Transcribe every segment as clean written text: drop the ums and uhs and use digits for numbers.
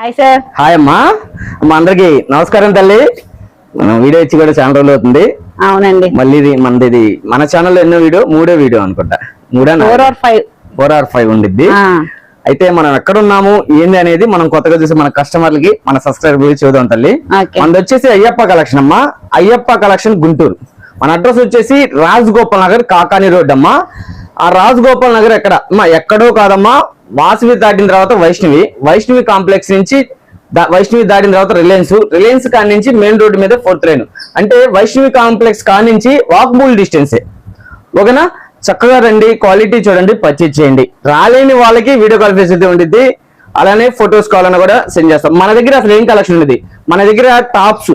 Hi sir. Hi అమ్మా. అందరికి నమస్కారం తల్లి. వీడియో ఇచ్చి కూడా చాలా రోజులు అవుతుంది. అవునండి. మళ్ళీ మనది మన ఛానల్లో ఎన్నో వీడియో, మూడో వీడియో అనుకుంటా. 4 or 5 ఉండిద్ది. అయితే మనం ఎక్కడ ఉన్నాము ఏంది అనేది మనం కొత్తగా చూసి మన కస్టమర్లకి, మన సబ్స్క్రైబర్ చూద్దాం తల్లి. మనది వచ్చేసి అయ్యప్ప కలెక్షన్ అమ్మా. అయ్యప్ప కలెక్షన్ గుంటూరు. మన అడ్రస్ వచ్చేసి రాజగోపాల్ నగర్, కాకాని రోడ్ అమ్మా. ఆ రాజగోపాల్ నగర్ ఎక్కడో కాదమ్మా, వాసవి దాటిన తర్వాత వైష్ణవి కాంప్లెక్స్ నుంచి వైష్ణవి దాటిన తర్వాత రిలయన్స్ కాడి నుంచి మెయిన్ రోడ్ మీద 4th లైన్. అంటే వైష్ణవి కాంప్లెక్స్ కాడి నుంచి వాకబుల్ డిస్టెన్సే. ఓకేనా? చక్కగా రండి, క్వాలిటీ చూడండి, పర్చేజ్ చేయండి. రాలేని వాళ్ళకి వీడియో కాల్ ఫెసిలిటీ ఉంటుంది. అలానే ఫొటోస్ కావాలన్నా కూడా సెండ్ చేస్తాం. మన దగ్గర అసలు ఏం కలెక్షన్ ఉంది, మన దగ్గర టాప్స్,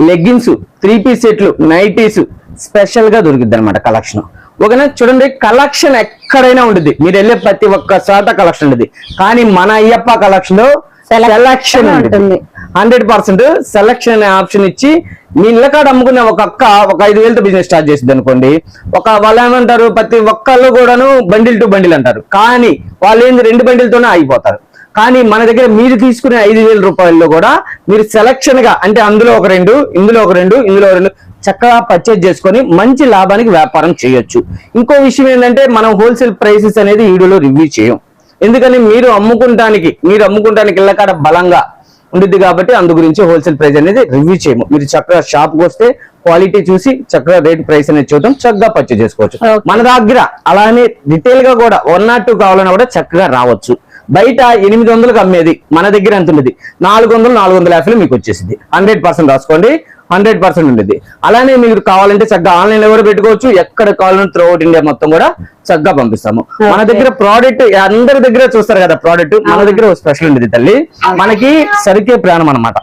లెగ్గిన్స్, 3-piece సెట్లు, నైటీస్ స్పెషల్ గా దొరుకుద్ది అనమాట కలెక్షన్. ఓకేనా? చూడండి, కలెక్షన్ ఎక్కడైనా ఉంటుంది, మీరు వెళ్ళే ప్రతి ఒక్క చోట కలెక్షన్ ఉంటుంది. కానీ మన అయ్యప్ప కలెక్షన్ లో సెలక్షన్ ఉంటుంది. 100% సెలక్షన్ అనే ఆప్షన్ ఇచ్చి మీ ఇళ్ళకాడ అమ్ముకునే ఒక 5,000తో బిజినెస్ స్టార్ట్ చేసింది అనుకోండి. వాళ్ళు ఏమంటారు, ప్రతి ఒక్కళ్ళు కూడాను బండిల్ టు బండిల్ అంటారు. కానీ వాళ్ళు ఏంది 2 బండిలతోనే అయిపోతారు. కానీ మన దగ్గర మీరు తీసుకునే 5,000 రూపాయల్లో కూడా మీరు సెలక్షన్ గా, అంటే అందులో ఒక 2, ఇందులో ఒక 2 చక్కగా పర్చేజ్ చేసుకొని మంచి లాభానికి వ్యాపారం చేయొచ్చు. ఇంకో విషయం ఏంటంటే, మనం హోల్సేల్ ప్రైసెస్ అనేది వీడియోలో రివ్యూ చేయం. ఎందుకని మీరు అమ్ముకుంటానికి ఇళ్ళకాడ బలంగా ఉండిద్ది కాబట్టి అందు గురించి హోల్సేల్ ప్రైస్ అనేది రివ్యూ చేయము. మీరు చక్కగా షాప్కి వస్తే క్వాలిటీ చూసి చక్కగా రేట్ ప్రైస్ అనేది చూద్దాం, చక్కగా పర్చేజ్ చేసుకోవచ్చు. మన దగ్గర అలానే రిటైల్ గా కూడా 1 or 2 కావాలన్నా కూడా చక్కగా రావచ్చు. బయట 800కి అమ్మేది మన దగ్గర ఎంత ఉండేది, 400-450 మీకు వచ్చేసింది. 100% రాసుకోండి, 100% ఉండేది. అలానే మీరు కావాలంటే చక్కగా ఆన్లైన్ లో కూడా పెట్టుకోవచ్చు. ఎక్కడ కావాలన్నా త్రూ అవుట్ ఇండియా మొత్తం కూడా చక్కగా పంపిస్తాము. మన దగ్గర ప్రోడక్ట్ అందరి దగ్గర చూస్తారు కదా, ప్రోడక్ట్ మన దగ్గర స్పెషల్ ఉండేది తల్లి. మనకి సరుకే ప్రాణం అన్నమాట.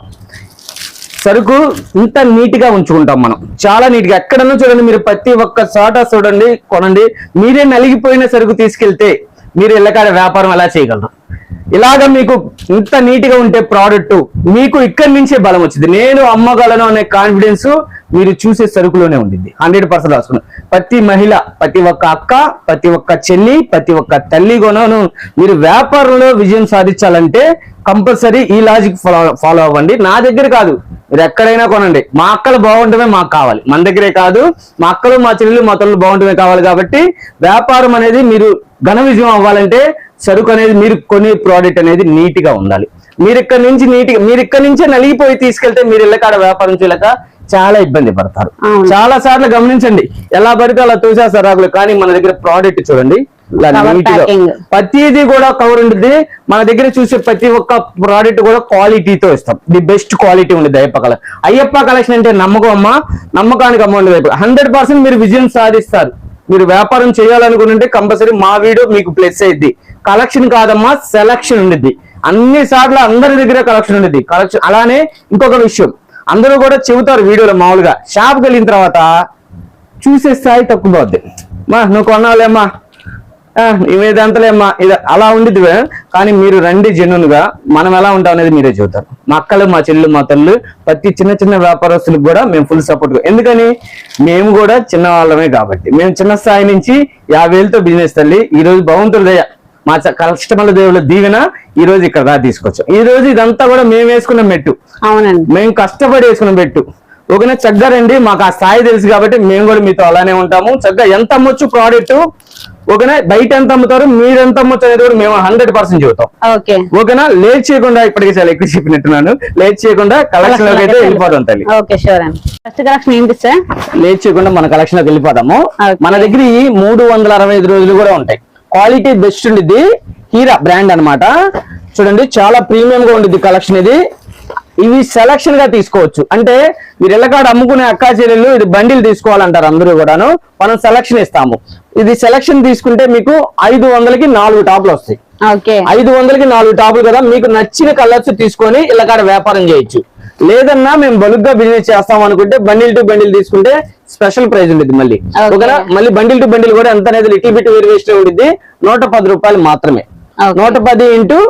సరుకు ఇంత నీట్ గా ఉంచుకుంటాం మనం, చాలా నీట్ గా. ఎక్కడన్నా చూడండి, మీరు ప్రతి ఒక్క చోట చూడండి, కొనండి. మీరే నలిగిపోయిన సరుకు తీసుకెళ్తే మీరు ఇళ్ళకాడ వ్యాపారం ఎలా చేయగలరు? ఇలాగ మీకు ఇంత నీట్ గా ఉంటే ప్రోడక్ట్ మీకు ఇక్కడి నుంచే బలం వచ్చింది. నేను అమ్మగలను అనే కాన్ఫిడెన్స్ మీరు చూసే సరుకులోనే ఉండింది. 100% రాసుకున్నాను. ప్రతి మహిళ, ప్రతి ఒక్క అక్క, ప్రతి ఒక్క చెల్లి, ప్రతి ఒక్క తల్లి కొనను మీరు వ్యాపారంలో విజయం సాధించాలంటే కంపల్సరీ ఈ లాజిక్ ఫాలో అవ్వండి. నా దగ్గర కాదు, మీరు ఎక్కడైనా కొనండి. మా అక్కలు బాగుంటమే మాకు కావాలి. మన దగ్గరే కాదు, మా అక్కలు, మా చెల్లెలు, మా తల్లు బాగుంటమే కావాలి. కాబట్టి వ్యాపారం అనేది మీరు ఘన విజయం అవ్వాలంటే సరుకు అనేది, మీరు కొనే ప్రోడక్ట్ అనేది నీట్ గా ఉండాలి. మీరు ఇక్కడి నుంచే నలిగిపోయి తీసుకెళ్తే మీరు ఇళ్ళకాడ వ్యాపారం చేయలేక చాలా ఇబ్బంది పడతారు. చాలా సార్లు గమనించండి, ఎలా పడితే అలా తోసేస్తారు రాకులు. కానీ మన దగ్గర ప్రోడక్ట్ చూడండి, ప్రతిదీ కూడా కవర్ ఉంటుంది. మన దగ్గర చూసే ప్రతి ఒక్క ప్రోడక్ట్ కూడా క్వాలిటీతో ఇస్తాం. ది బెస్ట్ క్వాలిటీ ఉండేది అయ్యప్ప కలెక్షన్ అంటే నమ్మకం అమ్మా. నమ్మకానికి అమ్మ ఉండదు. 100% మీరు విజయం సాధిస్తారు. మీరు వ్యాపారం చేయాలనుకుంటే కంపల్సరీ మా వీడియో మీకు ప్లస్ అయ్యింది. కలెక్షన్ కాదమ్మా, సెలక్షన్ ఉండిద్ది. అన్ని సార్లు అందరి దగ్గర కలెక్షన్ ఉండేది. కలెక్షన్ అలానే ఇంకొక విషయం, అందరూ కూడా చెబుతారు వీడియోలో, మామూలుగా షాప్కి వెళ్ళిన తర్వాత చూసే స్థాయి తక్కువ పోద్ది. నువ్వు కొనాలేమ్మా, ఇవేదంతలేమ్మా, ఇది అలా ఉండిద్ది. కానీ మీరు రండి, జెన్యూన్ గా మనం ఎలా ఉంటాం అనేది మీరే చెబుతారు. మా అక్కలు, మా చెల్లెలు, మా తల్లు, ప్రతి చిన్న వ్యాపారస్తులకు కూడా మేము ఫుల్ సపోర్ట్. ఎందుకని మేము కూడా చిన్న వాళ్ళమే కాబట్టి. మేము చిన్న స్థాయి నుంచి 50,000తో బిజినెస్ తల్లి. ఈ రోజు భగవంతుడి దయ, మా కస్టమర్ల దేవుళ్ళ దీవెన ఈ రోజు ఇక్కడ తీసుకొచ్చాం. ఈ రోజు ఇదంతా కూడా మేము వేసుకున్న మెట్టు. అవునండి, మేము కష్టపడి వేసుకున్న మెట్టు. ఓకేనా? చక్కగా రండి, మాకు ఆ స్థాయి తెలుసు కాబట్టి మేము కూడా మీతో అలానే ఉంటాము. చక్కగా ఎంత అమ్మొచ్చు ప్రోడక్ట్, ఓకేనా? బయట ఎంత అమ్ముతారు, మీరు ఎంత అమ్మొచ్చు అనేది కూడా మేము 100% చెబుతాం. ఓకేనా? లేట్ చేయకుండా, ఇప్పటికే చాలా ఎక్కువ చెప్పినట్టున్నాను, లేట్ చేయకుండా కలెక్షన్ లోకి అయితే వెళ్ళిపోతాం తల్లి. లేట్ చేయకుండా మన కలెక్షన్ లోకి వెళ్ళిపోతాము. మన దగ్గర 365 రోజులు కూడా ఉంటాయి. క్వాలిటీ బెస్ట్ ఉండిద్ది. హీరా బ్రాండ్ అన్నమాట. చూడండి, చాలా ప్రీమియం గా ఉండిద్ది కలెక్షన్. ఇవి సెలక్షన్ గా తీసుకోవచ్చు. అంటే మీరు ఎల్లకాడ అమ్ముకునే అక్కా చెల్లెలు ఇది బండిల్ తీసుకోవాలంటారు అందరూ కూడాను. మనం సెలక్షన్ ఇస్తాము. ఇది సెలక్షన్ తీసుకుంటే మీకు 500కి 4 టాపులు వస్తాయి. 500కి 4 టాపులు కదా, మీకు నచ్చిన కలర్స్ తీసుకొని ఇళ్ళకాడ వ్యాపారం చేయొచ్చు. లేదన్నా మేము బలుగ్గా బిజినెస్ చేస్తాం అనుకుంటే బండిల్ టు బండిల్ తీసుకుంటే స్పెషల్ ప్రైజ్ ఉంటుంది. మళ్ళీ ఓకేనా? మళ్ళీ బండిల్ టు బండిల్ కూడా ఎంత అనేది లిటిల్ బిట్ వేరియేషన్ ఉంటుంది. 110 రూపాయలు మాత్రమే. 110 ×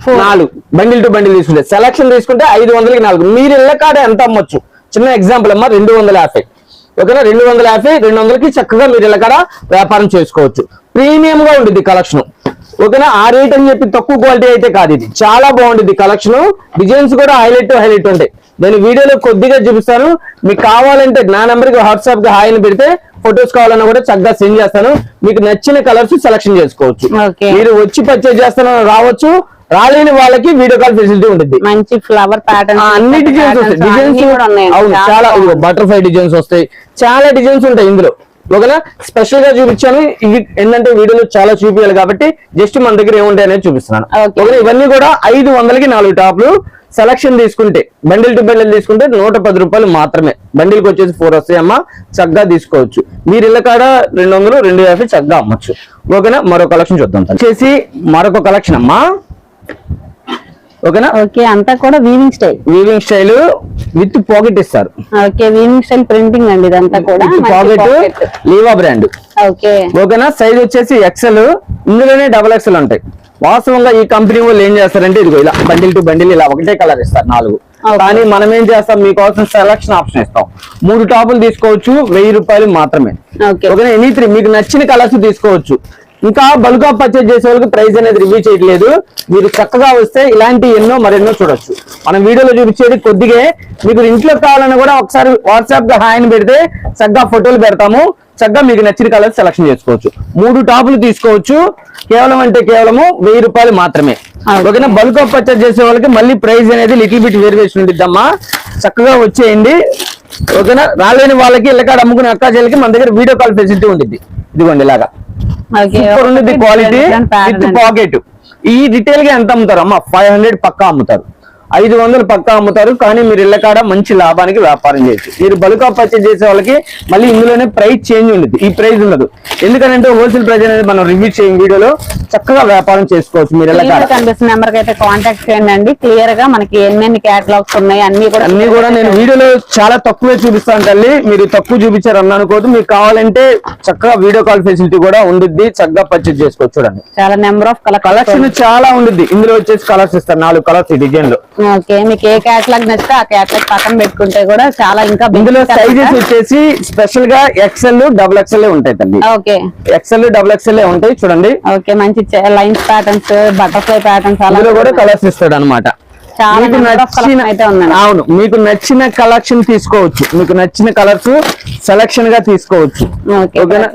4 బండిల్ టు బండిల్ తీసుకుంటే, సెలక్షన్ తీసుకుంటే 500కి 4. మీరు ఇళ్ళకాడ ఎంత అమ్మొచ్చు? చిన్న ఎగ్జాంపుల్ అమ్మా, 250. ఓకేనా? 250, 200కి చక్కగా మీరు ఇళ్ళకాడ వ్యాపారం చేసుకోవచ్చు. ప్రీమియం గా ఉంటుంది కలెక్షన్. ఓకేనా. ఆ రేట్ అని చెప్పి తక్కువ క్వాలిటీ అయితే కాదు, ఇది చాలా బాగుంటుంది కలెక్షన్. డిజైన్స్ కూడా హైలైట్ ఉంటాయి. నేను వీడియోలో కొద్దిగా చూపిస్తాను. మీకు కావాలంటే నా నెంబర్ కి వాట్సాప్ కి హాయ్ అని పెడితే ఫొటోస్ కావాలన్నా కూడా చక్కగా సెండ్ చేస్తాను. మీకు నచ్చిన కలర్స్ సెలెక్షన్ చేసుకోవచ్చు. మీరు వచ్చి పర్చేజ్ చేస్తాను రావచ్చు, రాలేని వాళ్ళకి వీడియో కాల్ ఫెసిలిటీ ఉంటుంది. మంచి ఫ్లవర్ ప్యాటర్న్ అన్ని డిజైన్స్ అవును, చాలా బటర్ఫ్లై డిజైన్స్ వస్తాయి, చాలా డిజైన్స్ ఉంటాయి ఇందులో. ఓకేనా. స్పెషల్ గా చూపించాను. ఇవి ఏంటంటే వీడియోలో చాలా చూపించాలి కాబట్టి జస్ట్ మన దగ్గర ఏముంటాయి అనేది చూపిస్తున్నాను. ఓకేనా. ఇవన్నీ కూడా 500కి 4 టాప్లు. సెలక్షన్ తీసుకుంటే బండిల్ టు బండిల్ తీసుకుంటే 110 రూపాయలు మాత్రమే. బండిల్కి వచ్చేసి 4 వస్తాయి అమ్మా, చక్కగా తీసుకోవచ్చు. మీరు ఇళ్ళ కాడ 200, 250 చక్కగా అమ్మచ్చు. ఓకేనా. మరో కలెక్షన్ చూద్దాం. వచ్చేసి మరొక కలెక్షన్ అమ్మా. ఓకేనా. ఓకే, అంతా కూడా వీవింగ్ స్టైల్ విత్ పాకెట్ ఇస్తారు. ఓకే, వీవింగ్ స్టైల్ ప్రింటింగ్ అండి ఇదంతా కూడా. పాకెట్ లీవా బ్రాండ్. ఓకే. ఓకేనా. సైజ్ వచ్చేసి ఎక్సెల్, ఇందులోనే XXL ఉంటాయి. వాస్తవంగా ఈ కంపెనీ వాళ్ళు ఏం చేస్తారంటే ఇదిగో ఇలా బండిల్ టు బండిల్ ఇలా ఒకటే కలర్ ఇస్తారు 4. కానీ మనం ఏం చేస్తాం, మీకోసం సెలక్షన్ ఆప్షన్ ఇస్తాం. 3 టాపులు తీసుకోవచ్చు, 1000 రూపాయలు మాత్రమే. ఓకేనా. ఎనీ 3 మీకు నచ్చిన కలర్స్ తీసుకోవచ్చు. ఇంకా బల్క్ ఆఫ్ పర్చేజ్ చేసే వాళ్ళకి ప్రైస్ అనేది రివ్యూ చేయట్లేదు. మీరు చక్కగా వస్తే ఇలాంటి మరెన్నో చూడొచ్చు. మనం వీడియోలో చూపించేది కొద్దిగా. మీకు ఇంట్లో కావాలన్నా కూడా ఒకసారి వాట్సాప్ గా హాయ్ అని పెడితే చక్కగా ఫోటోలు పెడతాము. చక్కగా మీకు నచ్చిన కలర్ సెలక్షన్ చేసుకోవచ్చు. 3 టాపులు తీసుకోవచ్చు. కేవలం 1000 రూపాయలు మాత్రమే. ఓకేనా. బల్క్ ఆఫ్ పర్చేజ్ చేసే వాళ్ళకి మళ్ళీ ప్రైస్ అనేది లిటిల్ బిట్ వేరియేషన్ ఉంటుందమ్మా. చక్కగా వచ్చేయండి. ఓకేనా. రాలేని వాళ్ళకి ఇళ్ళకాడ అమ్ముకునే అక్కా చెల్లికి మన దగ్గర వీడియో కాల్ ఫెసిలిటీ ఉంటుంది. ఇదిగోండి ఇలాగా సూపర్ ఉంది క్వాలిటీ విత్ పాకెట్. ఈ రిటైల్ గా ఎంత అమ్ముతారు అమ్మా? 500 పక్కా అమ్ముతారు, 500 పక్కా అమ్ముతారు. కానీ మీరు ఇళ్ళ కాడ మంచి లాభానికి వ్యాపారం చేయొచ్చు. మీరు బల్క్ ఆఫ్ పర్చేజ్ చేసే వాళ్ళకి మళ్ళీ ఇందులోనే ప్రైస్ చేంజ్ ఉంటుంది, ఈ ప్రైస్ ఉండదు. ఎందుకంటే హోల్సేల్ ప్రైస్ అనేది మనం రివ్యూ చేయం వీడియోలో. చక్కగా వ్యాపారం చేసుకోవచ్చు. మీరు ఇళ్ళ కాడ కనిపిస్తున్న నెంబర్ కి అయితే కాంటాక్ట్ చేయండి. క్లియర్ గా మనకి ఎన్ని క్యాటలాగ్స్ ఉన్నాయి అన్ని కూడా నేను వీడియోలో చాలా తక్కువే చూపిస్తాను తల్లి. మీరు తక్కువ చూపించారు అన్న అనుకోవద్దు. మీకు కావాలంటే చక్కగా వీడియో కాల్ ఫెసిలిటీ కూడా ఉంటుంది. చక్కగా పర్చేజ్ చేసుకోవచ్చు. చూడండి చాలా నెంబర్ ఆఫ్ కలెక్షన్ చాలా ఉంటుంది. ఇందులో వచ్చేసి కలర్స్ ఇస్తారు, 4 కలర్స్ ఈ డిజైన్ లో. ఓకే, మీకు ఏ క్యాటలాగ్ నచ్చితే ఆ క్యాటలాగ్ పక్కన పెట్టుకుంటే కూడా చాలా ఇంకా. ఇందులో సైజెస్ వచ్చేసి స్పెషల్ గా XL, XXL ఉంటాయి తల్లి. ఓకే, XL, XXL ఉంటాయి. చూడండి. ఓకే, మంచి లైన్స్ ప్యాటర్న్స్, బటర్ఫ్లై ప్యాటర్న్స్ అందులో కూడా కలర్స్ ఇస్తాడు అనమాట. అవును, మీకు నచ్చిన కలెక్షన్ తీసుకోవచ్చు. మీకు నచ్చిన కలర్స్ సెలక్షన్ గా తీసుకోవచ్చు. ఓకేనా.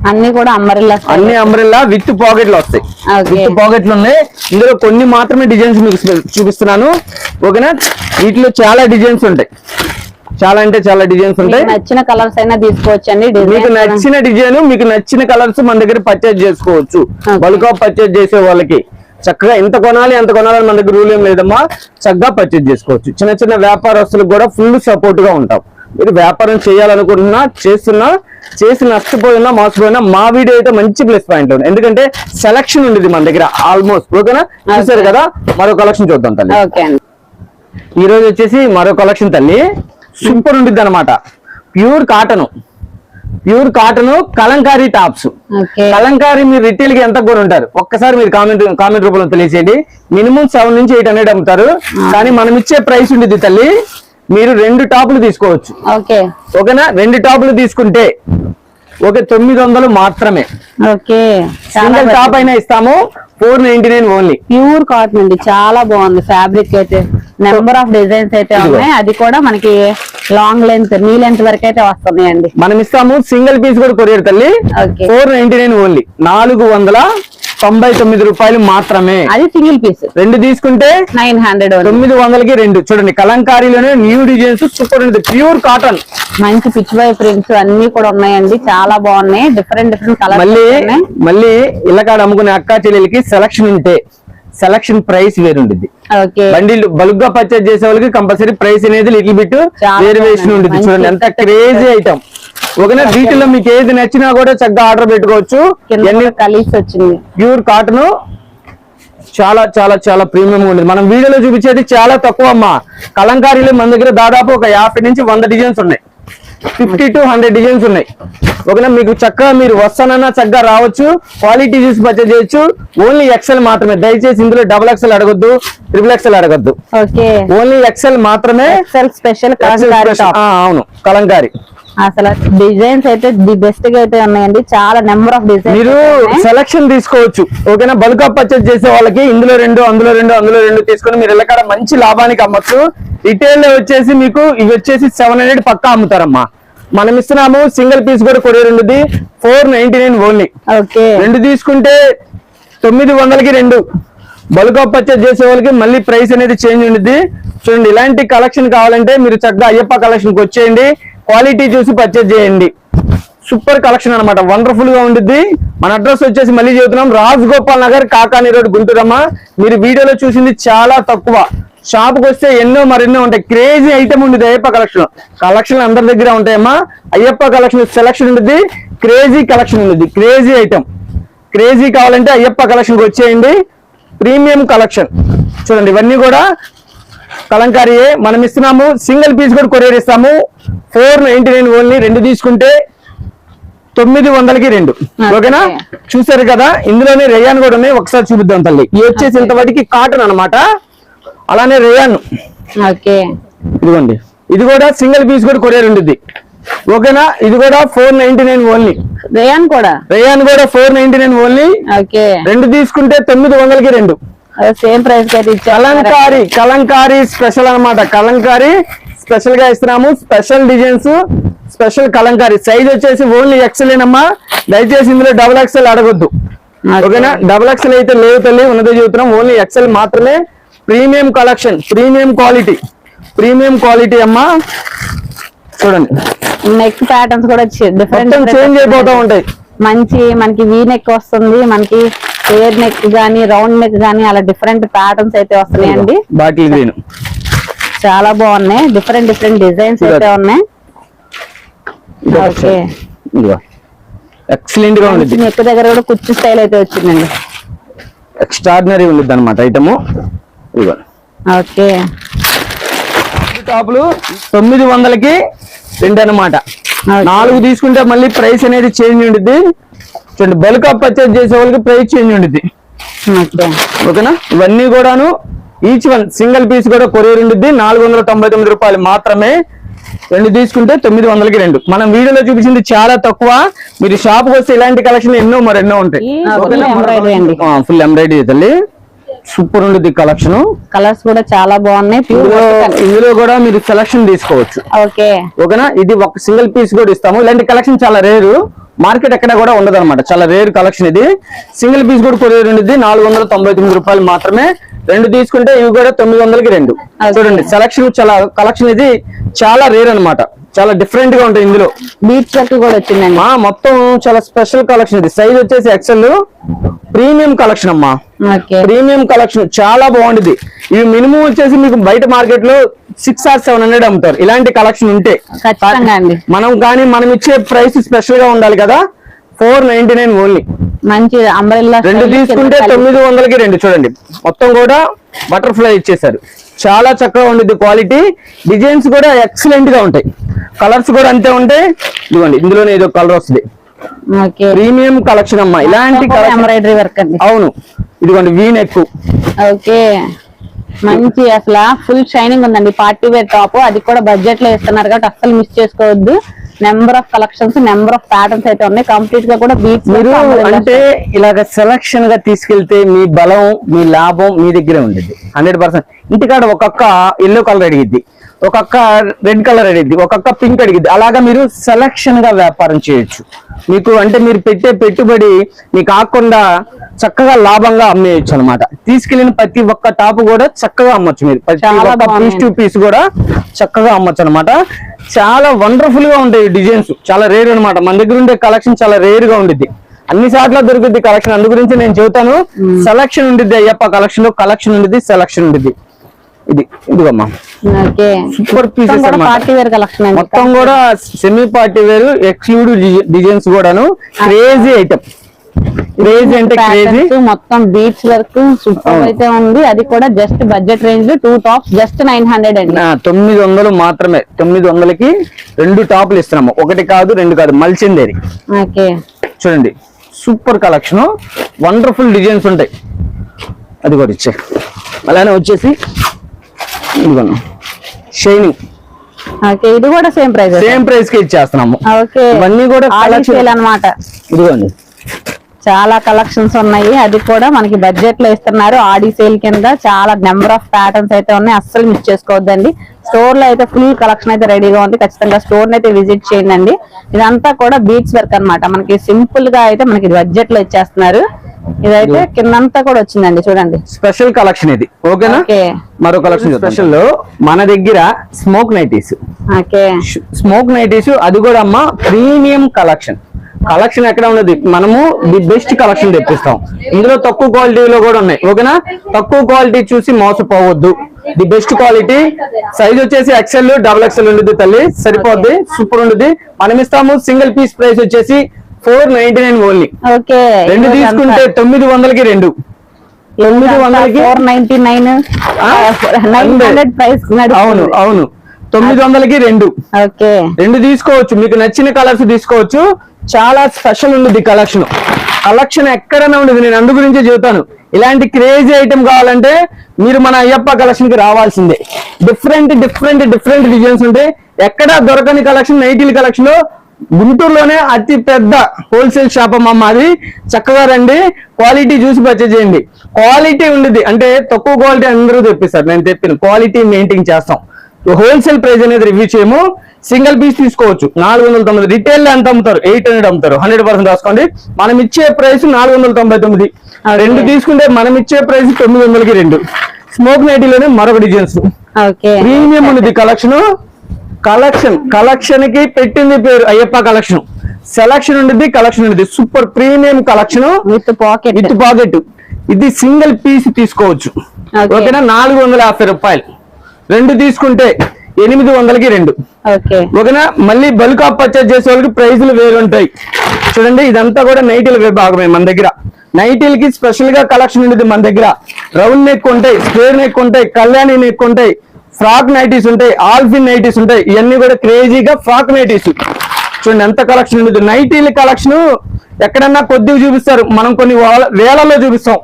అన్ని కూడా అంబ్రెల్లా విత్ పాకెట్లు వస్తాయి. విత్ పాకెట్లు ఉన్నాయి. ఇందులో కొన్ని మాత్రమే డిజైన్స్ మీకు చూపిస్తున్నాను. ఓకేనా. వీటిలో చాలా డిజైన్స్ ఉంటాయి, చాలా అంటే చాలా డిజైన్స్ ఉంటాయి. నచ్చిన కలర్స్ అయినా తీసుకోవచ్చు అండి. మీకు నచ్చిన డిజైన్, మీకు నచ్చిన కలర్స్ మన దగ్గర పర్చేజ్ చేసుకోవచ్చు. బల్క్ ఆఫ్ పర్చేజ్ చేసే వాళ్ళకి చక్కగా ఎంత కొనాలి అంత కొనాలని మన దగ్గర రూల్ ఏం లేదమ్మా. చక్కగా పర్చేజ్ చేసుకోవచ్చు. చిన్న చిన్న వ్యాపారస్తులకు కూడా ఫుల్ సపోర్ట్ గా ఉంటాం. మీరు వ్యాపారం చేయాలనుకుంటున్నా, చేసి నష్టపోయినా మోసపోయినా మా వీడియో అయితే మంచి ప్లస్ పాయింట్ ఉంది. ఎందుకంటే సెలక్షన్ ఉండేది మన దగ్గర ఆల్మోస్ట్. ఓకేనా. చూసారు కదా. మరో కలెక్షన్ చూద్దాం తల్లి. ఈ రోజు వచ్చేసి మరో కలెక్షన్ తల్లి. సూపర్ ఉంటుంది అనమాట. Pure cotton Kalamkari tops. Kalamkari మీరు రిటైల్ కి ఎంత కూడా ఉంటారు ఒక్కసారి మీరు కామెంట్ రూపంలో తెలియజేయండి. మినిమం 700 నుంచి 800 అమ్ముతారు. కానీ మనం ఇచ్చే ప్రైస్ ఉండేది తల్లి. మీరు 2 టాపులు తీసుకోవచ్చు. ఓకేనా. 2 టాపులు తీసుకుంటే 900 మాత్రమే. సింగిల్ టాప్ అయినా ఇస్తాము. 499 ఓన్లీ. ప్యూర్ కాటన్ అండి, చాలా బాగుంది ఫ్యాబ్రిక్ అయితే. నెంబర్ ఆఫ్ డిజైన్స్ అయితే ఉన్నాయి. అది కూడా మనకి లాంగ్ లెంత్, నీ లెంత్ వరకు అయితే వస్తున్నాయండి. మనం ఇస్తాము. సింగిల్ పీస్ కూడా కొరియర్ తల్లి. 499 ఓన్లీ, 499 రూపాయలు మాత్రమే. అది సింగిల్ పీస్. 2 తీసుకుంటే 900. 900కి 2. చూడండి కలంకారీలోనే న్యూ డిజైన్స్ సూపర్ ఉంది. ప్యూర్ కాటన్, మంచి పిచ్ బై ప్రింట్స్ అన్ని కూడా ఉన్నాయండి. చాలా బాగున్నాయి. Different colours. మళ్ళీ ఇళ్ళకాడ అమ్ముకునే అక్కా చెల్లెలకి సెలక్షన్ ఉంటే సెలక్షన్ ప్రైస్ వేరుంటుంది. బండిలు బల్క్ గా పర్చేజ్ చేసే వాళ్ళకి కంపల్సరీ ప్రైస్ అనేది లిటిల్ బిట్ వేరియేషన్ ఉంటుంది. చూడండి ఎంత క్రేజీ ఐటమ్. ఓకేనా. వీటిలో మీకు ఏది నచ్చినా కూడా చక్కగా ఆర్డర్ పెట్టుకోవచ్చు. ప్యూర్ కాటన్ చాలా చాలా చాలా ప్రీమియం ఉంది. మనం వీడియోలో చూపించేది చాలా తక్కువ అమ్మా. కలంకారీలో మన దగ్గర దాదాపు ఒక 50 నుంచి 100 డిజైన్స్ ఉన్నాయి. 50 to 100 డిజైన్స్ ఉన్నాయి. ఓకేనా. మీకు చక్కగా మీరు వస్తానన్నా చక్కగా రావచ్చు. క్వాలిటీ చూసి పర్చేజ్ చేయొచ్చు. ఓన్లీ XL మాత్రమే. దయచేసి ఇందులో XXL అడగొద్దు, XXL అడగొద్దు. ఓన్లీ XL మాత్రమే. స్పెషల్. అవును, కలంకారీ అసలు డిజైన్స్ అయితే ది బెస్ట్ గా అయితే ఉన్నాయండి. చాలా నెంబర్ ఆఫ్ డిజైన్స్ మీరు సెలక్షన్ తీసుకోవచ్చు. ఓకేనా, బల్క్ ఆఫ్ పర్చేజ్ చేసే వాళ్ళకి ఇందులో రెండు అందులో రెండు తీసుకొని మీరు ఇళ్ళకాడ మంచి లాభానికి అమ్మచ్చు. రిటైల్ లో వచ్చేసి మీకు ఇవి వచ్చేసి 700 పక్కా అమ్ముతారమ్మా. మనం ఇస్తున్నాము సింగిల్ పీస్ కూడా కొరియర్ ఉండదు, 499 ఓన్లీ. ఓకే, రెండు తీసుకుంటే 900కి రెండు. బల్క్ ఆఫ్ పర్చేజ్ చేసే వాళ్ళకి మళ్ళీ ప్రైస్ అనేది చేంజ్ ఉంటుంది. చూడండి, ఇలాంటి కలెక్షన్ కావాలంటే మీరు చక్కగా అయ్యప్ప కలెక్షన్ కి వచ్చేయండి, క్వాలిటీ చూసి పర్చేజ్ చేయండి. సూపర్ కలెక్షన్ అన్నమాట, వండర్ఫుల్ గా ఉంటుంది. మన అడ్రస్ వచ్చేసి మళ్ళీ చెబుతున్నాం, రాజ్ గోపాల్ నగర్, కాకాని రోడ్, గుంటూరమ్మ. మీరు వీడియోలో చూసింది చాలా తక్కువ, షాప్ కి వస్తే ఎన్నో మరెన్నో ఉంటాయి. క్రేజీ ఐటమ్ ఉండేది అయ్యప్ప కలెక్షన్ అందరి దగ్గర ఉంటాయమ్మా. అయ్యప్ప కలెక్షన్ సెలక్షన్ ఉంటుంది, క్రేజీ కలెక్షన్ ఉంటుంది, క్రేజీ ఐటమ్. క్రేజీ కావాలంటే అయ్యప్ప కలెక్షన్ కి వచ్చేయండి. ప్రీమియం కలెక్షన్ చూడండి, ఇవన్నీ కూడా కలంకారీయే. మనం ఇస్తున్నాము సింగిల్ పీస్ కూడా కొరియర్ ఇస్తాము, 499 ఓన్లీ. రెండు తీసుకుంటే 900కి రెండు. ఓకేనా, చూసారు కదా, ఇందులోనే రేయాన్ కూడా ఉన్నాయి, ఒకసారి చూపిద్దాం తల్లి. ఇది వచ్చేసి ఇంతవాటికి కాటన్ అన్నమాట, అలానే రేయాన్. ఓకే, ఇదిగోండి, ఇది కూడా సింగిల్ పీస్ కూడా కొరియర్ ఉంటుంది. ఓకేనా, ఇది కూడా 499 ఓన్లీ. రేయాన్ కూడా 499 ఓన్లీ. ఓకే, రెండు తీసుకుంటే 900కి రెండు. సేమ్ ప్రైస్ కి అయితే ఇచ్చారు. కలంకారీ స్పెషల్ అన్నమాట, కలంకారీ స్పెషల్ గా ఇస్తున్నాము. Special designs, special Kalamkari. Size వచ్చేసి ఓన్లీ ఎక్సెల్ అమ్మా, దయచేసి ఇందులో XXL అడగొద్దు. ఓకేనా, XXL అయితే లేవు తల్లి, ఉన్నదే చెబుతున్నాం, ఓన్లీ ఎక్సెల్ మాత్రమే. ప్రీమియం కలెక్షన్, ప్రీమియం క్వాలిటీ అమ్మా. చూడండి, నెక్ ప్యాటర్న్స్ కూడా డిఫరెంట్ చేంజ్ అయిపోతూ ఉంటాయి. మంచి మనకి వీ నెక్ వస్తుంది, మనకి ఎయిర్ నెక్ గానీ రౌండ్ నెక్ గానీ అలా డిఫరెంట్ ప్యాటర్న్స్ అయితే వస్తున్నాయండి. బాటిల్ గ్రీన్ చాలా బాగున్నాయి, డిఫరెంట్ డిజైన్స్ అయితే ఉన్నాయి. ఓకే, ఎక్సలెంట్ గా ఉంది. నెక్ దగ్గర కూడా కుర్చీ స్టైల్ అయితే వచ్చిందండి, ఎక్స్ట్రాడినరీ ఉంది అనమాట ఐటమ్. ఓకే, టాప్లు 900కి రెండు అనమాట. 4 తీసుకుంటే మళ్ళీ ప్రైస్ అనేది చేంజ్ ఉంటుంది. చూడండి, బల్క్ ఆఫ్ పర్చేజ్ చేసే వాళ్ళకి ప్రైస్ చేంజ్ ఉంటుంది. ఓకేనా, ఇవన్నీ కూడాను ఈచ్ వన్ సింగిల్ పీస్ కూడా కొరియర్ ఉంటుంది, 499 రూపాయలు మాత్రమే. రెండు తీసుకుంటే 900కి రెండు. మనం వీడియోలో చూపించింది చాలా తక్కువ, మీరు షాప్ కి వస్తే ఇలాంటి కలెక్షన్ ఎన్నో మరెన్నో ఉంటాయి. ఫుల్ ఎంబ్రాయిడరీ తల్లి, సూపర్ ఉంటుంది కలెక్షన్. కలర్స్ కూడా చాలా బాగున్నాయి. ఇందులో కూడా మీరు సెలక్షన్ తీసుకోవచ్చు. ఓకే, ఓకేనా, ఇది ఒక సింగిల్ పీస్ కూడా ఇస్తాము. ఇలాంటి కలెక్షన్ చాలా రేరు, మార్కెట్ ఎక్కడ కూడా ఉండదు అనమాట, చాలా రేర్ కలెక్షన్ ఇది. సింగిల్ పీస్ కూడా కొరియర్ ఉండేది, 499 రూపాయలు మాత్రమే. రెండు తీసుకుంటే ఇవి కూడా 900కి రెండు. చూడండి, సెలక్షన్ చాలా కలెక్షన్ ఇది చాలా రేర్ అన్నమాట, చాలా డిఫరెంట్ గా ఉంటాయి. ఇందులో బీచ్ వర్క్ కూడా వచ్చిందండి, మొత్తం చాలా స్పెషల్ కలెక్షన్ ఇది. సైజ్ వచ్చేసి ఎక్సెల్, ప్రీమియం కలెక్షన్ అమ్మా. ప్రీమియం కలెక్షన్ చాలా బాగుంటుంది. ఇవి మినిమం వచ్చేసి మీకు బయట మార్కెట్ లో 600 or 700 అమ్ముతారు ఇలాంటి కలెక్షన్ ఉంటే. మనం ఇచ్చే ప్రైస్ స్పెషల్ గా ఉండాలి కదా, 499 ఓన్లీ. మంచి అంబ్రెల్లా. రెండు తీసుకుంటే 900కి రెండు. చూడండి, మొత్తం కూడా బటర్ఫ్లై ఇచ్చేసారు, చాలా చక్కగా ఉండేది క్వాలిటీ. డిజైన్స్ కూడా ఎక్సలెంట్ గా ఉంటాయి, కలర్స్ కూడా అంతే ఉంటాయి. ఇదిగోండి, ఇందులోనే ఏదో కలర్ వస్తుంది. ప్రీమియం కలెక్షన్ అమ్మా, ఇలాంటి ఎంబ్రాయిడరీ వర్క్ అండి. అవును, ఇదిగోండి వీ నెక్. ఓకే, మంచి అసలు ఫుల్ షైనింగ్ ఉందండి. పార్టీ వేర్ టాప్, అది కూడా బడ్జెట్ లో ఇస్తున్నారు కాబట్టి అస్సలు మిస్ చేసుకోవద్దు. Number of collections, number of patterns అయితే ఉన్నాయి. కంప్లీట్ గా కూడా బీచ్. మీరు అంటే ఇలాగ సెలక్షన్ గా తీసుకెళ్తే మీ బలం, మీ లాభం మీ దగ్గరే ఉండేది 100%. ఇంటికాడ ఒక్కొక్క ఎల్లో కలర్ అడిగిద్ది, ఒక్కొక్క రెడ్ కలర్ అడిగిద్ది, ఒక్కొక్క పింక్ అడిగిద్ది. అలాగా మీరు సెలక్షన్ గా వ్యాపారం చేయొచ్చు. మీకు అంటే మీరు పెట్టే పెట్టుబడి మీకు కాకుండా చక్కగా లాభంగా అమ్మేయచ్చు అనమాట. తీసుకెళ్లిన ప్రతి ఒక్క టాప్ కూడా చక్కగా అమ్మొచ్చు, మీరు ప్రతి ఒక్క పీస్ టు పీస్ కూడా చక్కగా అమ్మొచ్చు అనమాట. చాలా వండర్ఫుల్ గా ఉంటాయి డిజైన్స్, చాలా రేర్ అనమాట. మన దగ్గర ఉండే కలెక్షన్ చాలా రేర్ గా ఉంటుంది, అన్ని సార్లు దొరుకుద్ది కలెక్షన్. అందు గురించి నేను చెబుతాను, సెలక్షన్ ఉంటుంది అయ్యప్ప కలెక్షన్ లో, కలెక్షన్ ఉంటుంది, సెలక్షన్ ఉంటుంది. ఇదిగమ్మా సూపర్ పీసెస్ మొత్తం కూడా సెమీ పార్టీ వేర్ ఎక్స్క్లూడివ్ డిజైన్స్ కూడాను. క్రేజీ ఐటమ్, క్రేజీ అంటే క్రేజీ. మొత్తం బీచ్ వర్క్ సూపర్ అయితే ఉంది. అది కూడా జస్ట్ బడ్జెట్ రేంజ్ లో 2 టాప్స్ జస్ట్ 900 అండి. 900 మాత్రమే. 900కి 2 టాప్లు ఇస్తున్నాము, ఒకటి కాదు రెండు కాదు, మల్చిందేరి. చూడండి, సూపర్ కలెక్షన్, వండర్ఫుల్ డిజైన్స్ ఉంటాయి. అది కూడా ఇచ్చే. అలానే వచ్చేసి ఇదిగోను షైనింగ్, ఓకే, ఇది కూడా సేమ్ ప్రైస్. సేమ్ ప్రైస్ కి ఇచ్చేస్తున్నాము. ఓకే, ఇవన్నీ కూడా సేల్ అన్నమాట. ఇదిగోండి చాలా కలెక్షన్స్ ఉన్నాయి, అది కూడా మనకి బడ్జెట్ లో ఇస్తున్నారు. ఆడి సేల్ కింద చాలా నెంబర్ ఆఫ్ ప్యాటర్న్స్ అయితే ఉన్నాయి, అస్సలు మిస్ చేసుకోవద్దండి. స్టోర్ లో అయితే ఫుల్ కలెక్షన్ అయితే రెడీగా ఉంది, ఖచ్చితంగా స్టోర్ అయితే విజిట్ చేయండి. ఇదంతా కూడా బీట్స్ వర్క్ అన్నమాట, మనకి సింపుల్ గా అయితే మనకి బడ్జెట్ లో ఇచ్చేస్తున్నారు. ఇదైతే కిందంతా కూడా వచ్చిందండి, చూడండి స్పెషల్ కలెక్షన్ ఇది. ఓకేనా, మరో కలెక్షన్ స్పెషల్ లో మన దగ్గర smoke nighties. Okay, smoke nighties, అది కూడా అమ్మ ప్రీమియం కలెక్షన్. కలెక్షన్ ఎక్కడ ఉన్నది, మనము ది బెస్ట్ కలెక్షన్ తెప్పిస్తాం. ఇందులో తక్కువ క్వాలిటీలో కూడా ఉన్నాయి. ఓకేనా, తక్కువ క్వాలిటీ చూసి మోసపోవద్దు, ది బెస్ట్ క్వాలిటీ. సైజ్ వచ్చేసి XL, XXL ఉండదు తల్లి, సరిపోద్ది, సూపర్ ఉండదు. మనం ఇస్తాము. సింగిల్ పీస్ ప్రైస్ వచ్చేసి 499 ఓన్లీ. ఓకే, రెండు తీసుకుంటే 900కి రెండు. 900కి 499 ప్రైస్. అవును అవును, 900కి రెండు. ఓకే, రెండు తీసుకోవచ్చు, మీకు నచ్చిన కలర్స్ తీసుకోవచ్చు. చాలా స్పెషల్ ఉంది కలెక్షన్. కలెక్షన్ ఎక్కడైనా ఉండదు, నేను అందు గురించే చెబుతాను. ఇలాంటి క్రేజీ ఐటమ్ కావాలంటే మీరు మన అయ్యప్ప కలెక్షన్ కి రావాల్సిందే. డిఫరెంట్ డిఫరెంట్ డిఫరెంట్ డిజైన్స్ ఉంటాయి, ఎక్కడా దొరకని కలెక్షన్. నైటీల కలెక్షన్ లో గుంటూరులోనే అతి పెద్ద హోల్సేల్ షాప్ అమ్మ మాది. చక్కగా రండి, క్వాలిటీ చూసి పర్చేజ్ చేయండి. క్వాలిటీ ఉండేది అంటే తక్కువ క్వాలిటీ అందరూ తెప్పిస్తారు, నేను తెప్పిన క్వాలిటీ మెయింటైన్ చేస్తాం. హోల్సేల్ ప్రైస్ అనేది రివ్యూ చేయము. సింగిల్ పీస్ తీసుకోవచ్చు 490. రిటైల్ ఎంత అమ్ముతారు, 800 అమ్ముతారు. 100% రాసుకోండి. మనం ఇచ్చే ప్రైస్ 499. రెండు తీసుకుంటే మనం ఇచ్చే ప్రైస్ 900కి రెండు. స్మోక్ నైటీలోనే మరొక డిజైన్స్ ప్రీమియం ఉంది కలెక్షన్. కలెక్షన్ కి పెట్టింది పేరు అయ్యప్ప కలెక్షన్. సెలక్షన్ ఉండేది, కలెక్షన్ ఉండేది. Super premium collection with pocket. ఇది సింగిల్ పీస్ తీసుకోవచ్చు. ఓకేనా, 450 రూపాయలు. రెండు తీసుకుంటే 800కి రెండు. ఓకేనా, మళ్ళీ బల్క్ ఆఫ్ పర్చేజ్ చేసే వాళ్ళకి ప్రైజులు వేరు ఉంటాయి. చూడండి, ఇదంతా కూడా నైటీల విభాగమే మన దగ్గర. నైటీలకి స్పెషల్ గా కలెక్షన్ ఉండేది మన దగ్గర. రౌండ్ నెక్ ఉంటాయి, స్క్వేర్ నెక్ ఉంటాయి, కళ్యాణి నెక్ ఉంటాయి, ఫ్రాక్ నైటీస్ ఉంటాయి, ఆల్ఫిన్ నైటీస్ ఉంటాయి. ఇవన్నీ కూడా క్రేజీగా ఫ్రాక్ నైటీస్. చూడండి ఎంత కలెక్షన్ ఉండదు. నైటీల కలెక్షన్ ఎక్కడన్నా కొద్దిగా చూపిస్తారు, మనం కొన్ని వేలలో చూపిస్తాం.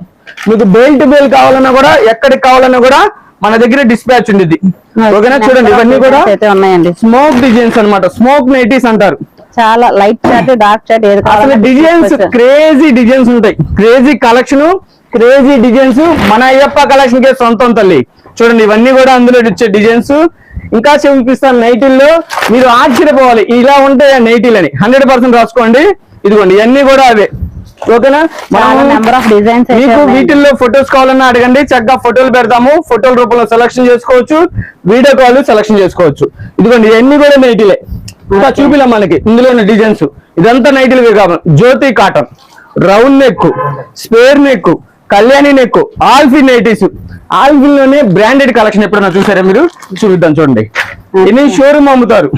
మీకు బెల్ట్ కావాలన్నా కూడా, ఎక్కడికి కావాలన్నా కూడా మన దగ్గర డిస్పాచ్ ఉండేది. ఓకేనా, చూడండి ఇవన్నీ కూడా ఉన్నాయండి. స్మోక్ డిజైన్స్ అన్నమాట. స్మోక్ నైటీస్ అంటారు. చాలా లైట్ చాట్, డార్క్ చాట్, అసలు డిజైన్స్ క్రేజీ డిజైన్స్ ఉంటాయి. క్రేజీ కలెక్షన్, క్రేజీ డిజైన్స్ మన అయ్యప్ప కలెక్షన్ కే సొంతం తల్లి. చూడండి ఇవన్నీ కూడా అందులో ఇచ్చే డిజైన్స్. ఇంకా చూపిస్తాను నైటీల్లో, మీరు ఆశ్చర్యపోవాలి ఇలా ఉంటాయి నైటీలని. 100% రాసుకోండి. ఇదిగోండి ఇవన్నీ కూడా అవే. ఓకేనా, నెంబర్ ఆఫ్ డిజైన్స్. మీకు వీటిల్లో ఫొటోస్ కావాలన్నా అడగండి, చక్కగా ఫోటోలు పెడతాము. ఫోటోల రూపంలో సెలక్షన్ చేసుకోవచ్చు, వీడియో కాల్ సెలక్షన్ చేసుకోవచ్చు. ఇదిగోండి ఇవన్నీ కూడా నైటీలే. ఇంకా చూపిలా మనకి ఇందులో ఉన్న డిజైన్స్. ఇదంతా నైటీలు కావాలి. Jyothi cotton, round neck, spare neck, Kalyani neck, ఆల్ఫిన్ నైటీస్. ఆల్ఫిన్ లోనే బ్రాండెడ్ కలెక్షన్ ఎప్పుడన్నా చూసారా మీరు? చూపిద్దాం చూడండి. ఇన్ని షోరూమ్ అమ్ముతారు.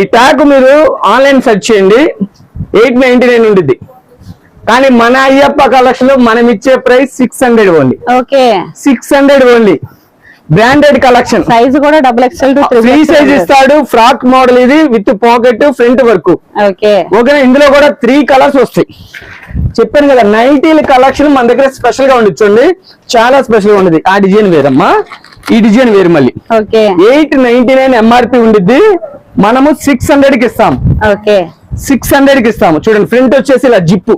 ఈ ట్యాగ్ మీరు ఆన్లైన్ సెర్చ్ చేయండి, 899 ఉండిద్ది. కానీ మన అయ్యప్ప కలెక్షన్ లో మనం ఇచ్చే price 600 only. 600 only. Branded collection. Size కూడా XXL to 3XL. Free size ఇస్తాడు. ఫ్రాక్ మోడల్ ఇది, విత్ పాకెట్, ఫ్రంట్ వర్క్. ఓకేనా, ఇందులో కూడా 3 కలర్స్ వస్తాయి. చెప్పాను కదా, నైటీల కలెక్షన్ మన దగ్గర స్పెషల్ గా ఉండొచ్చండి. చాలా స్పెషల్ గా ఉండదు. ఆ డిజైన్ వేరమ్మా, ఈ డిజైన్ వేరు. మళ్ళీ 899 MRP ఉండిద్ది, మనము 600కి ఇస్తాం. 600కి ఇస్తాము. చూడండి ఫ్రంట్ వచ్చేసి ఇలా జిప్పు,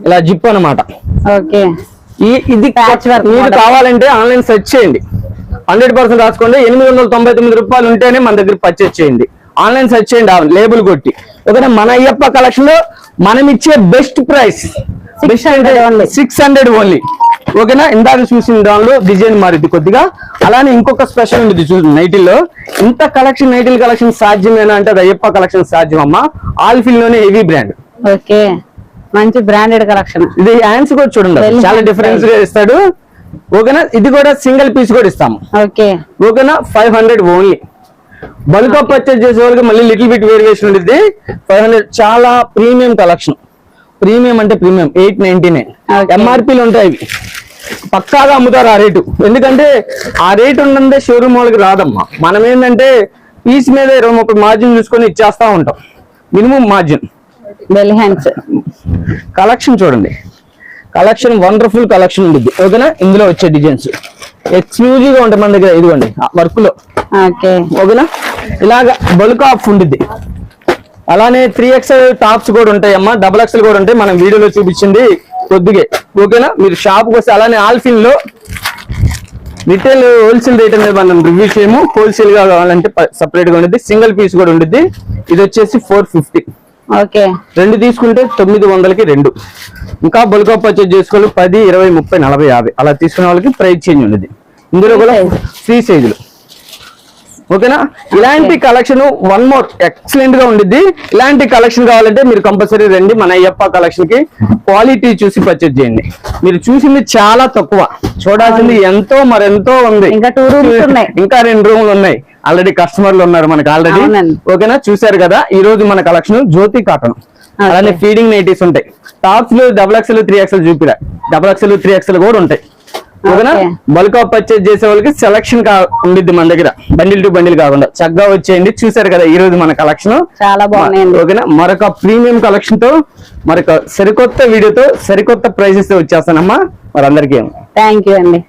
ఇలా జిప్పు అనమాట. ఇది మీరు కావాలంటే ఆన్లైన్ సెర్చ్ చేయండి, 100% రాసుకోండి. 899 రూపాయలు ఉంటేనే మన దగ్గర పర్చేజ్ చేయండి. ఆన్లైన్ సెర్చ్ చేయండి, లేబుల్ కొట్టి. ఓకేనా, మన అయ్యప్ప కలెక్షన్ లో మనం ఇచ్చే బెస్ట్ ప్రైస్ 600 ఓన్లీ. ఓకేనా, ఇందాక చూసిన దానిలో డిజైన్ మారింది కొద్దిగా. అలానే ఇంకొక స్పెషల్ ఉంది చూడండి నైటీల్లో. ఇంత కలెక్షన్, నైటీల కలెక్షన్ సాధ్యమేనా అంటే అది అయ్యప్ప కలెక్షన్ సాధ్యం అమ్మా. ఆల్ఫిన్ లోనే హెవీ బ్రాండ్. మంచి బ్రాండెడ్ కలెక్షన్. ఇది హ్యాండ్స్ కూడా చూడండి, చాలా డిఫరెన్స్ గా ఇస్తాడు. ఓకేనా, ఇది కూడా సింగిల్ పీస్ కూడా ఇస్తాము. ఓకేనా, 500 ఓన్లీ. బల్క్ ఆఫ్ పర్చేజ్ చేసే వాళ్ళకి మళ్ళీ లిటిల్ బిట్ వేరియేషన్ ఉంటుంది. 500. చాలా ప్రీమియం కలెక్షన్. ప్రీమియం అంటే ప్రీమియం. 899 MRPలు ఉంటాయి. ఇవి పక్కాగా అమ్ముతారు ఆ రేటు. ఎందుకంటే ఆ రేటు ఉన్నదే షోరూమ్ వాళ్ళకి రాదమ్మా. మనం ఏంటంటే పీస్ మీద 20-30 మార్జిన్ చూసుకొని ఇచ్చేస్తా ఉంటాం, మినిమం మార్జిన్. కలెక్షన్ చూడండి, కలెక్షన్ వండర్ఫుల్ కలెక్షన్ ఉంటుంది. ఓకేనా, ఇందులో వచ్చే డిజైన్స్ ఎక్స్క్లూజివ్ గా ఉంటాయి మన దగ్గర. ఇదిగోండి వర్క్ లో ఓకే. ఓకేనా. ఇలాగ బల్క్ ఆఫ్ ఉండిద్ది. అలానే 3XL టాప్స్ కూడా ఉంటాయమ్మా, XXL కూడా ఉంటాయి. మనం వీడియోలో చూపించింది కొద్దిగా. ఓకేనా. మీరు షాప్కి వస్తే అలానే ఆల్ఫిన్ లో రిటైల్ హోల్సేల్ రేట్ అనేది మనం రివ్యూ చేయము. హోల్సేల్ గా కావాలంటే సపరేట్ గా ఉంటుంది. సింగిల్ పీస్ కూడా ఉంటుంది. ఇది వచ్చేసి 450. ఓకే. 2 తీసుకుంటే 900కి 2. ఇంకా బల్క్ ఆఫ్ పర్చేజ్ చేసుకోవాలి 10, 20, 30, 40, 50 అలా తీసుకునే వాళ్ళకి ప్రైస్ చేంజ్ ఉంటుంది. ఇందులో కూడా ఫ్రీ సైజులు. ఓకేనా. ఇలాంటి కలెక్షన్ వన్ మోర్ ఎక్సలెంట్ గా ఉండిద్ది. ఇలాంటి కలెక్షన్ కావాలంటే మీరు కంపల్సరీ రండి మన అయ్యప్ప కలెక్షన్ కి. క్వాలిటీ చూసి పర్చేజ్ చేయండి. మీరు చూసింది చాలా తక్కువ, చూడాల్సింది ఎంతో మరెంతో ఉంది. ఇంకా 2 రూమ్స్ ఉన్నాయి. ఇంకా 2 రూములు ఉన్నాయి. ఆల్రెడీ కస్టమర్లు ఉన్నారు మనకి ఆల్రెడీ. ఓకేనా. చూసారు కదా ఈ రోజు మన కలెక్షన్ జ్యోతి కాటన్. అలానే ఫీడింగ్ నైటీస్ ఉంటాయి. టాప్స్ లో XXL 3XL చూపిరా. XXL 3XL కూడా ఉంటాయి. ఓకేనా. బల్క్ ఆఫ్ పర్చేజ్ చేసే వాళ్ళకి సెలక్షన్ ఉండిద్ది మన దగ్గర, బండిల్ టు బండిల్ కాకుండా. చక్కగా వచ్చేయండి. చూసారు కదా ఈ రోజు మన కలెక్షన్ చాలా బాగున్నాయండి. ఓకేనా. మరొక ప్రీమియం కలెక్షన్ తో మరొక సరికొత్త వీడియోతో సరికొత్త ప్రైసెస్ తో వచ్చేస్తానమ్మా. మరి అందరికీ థ్యాంక్ యూ అండి.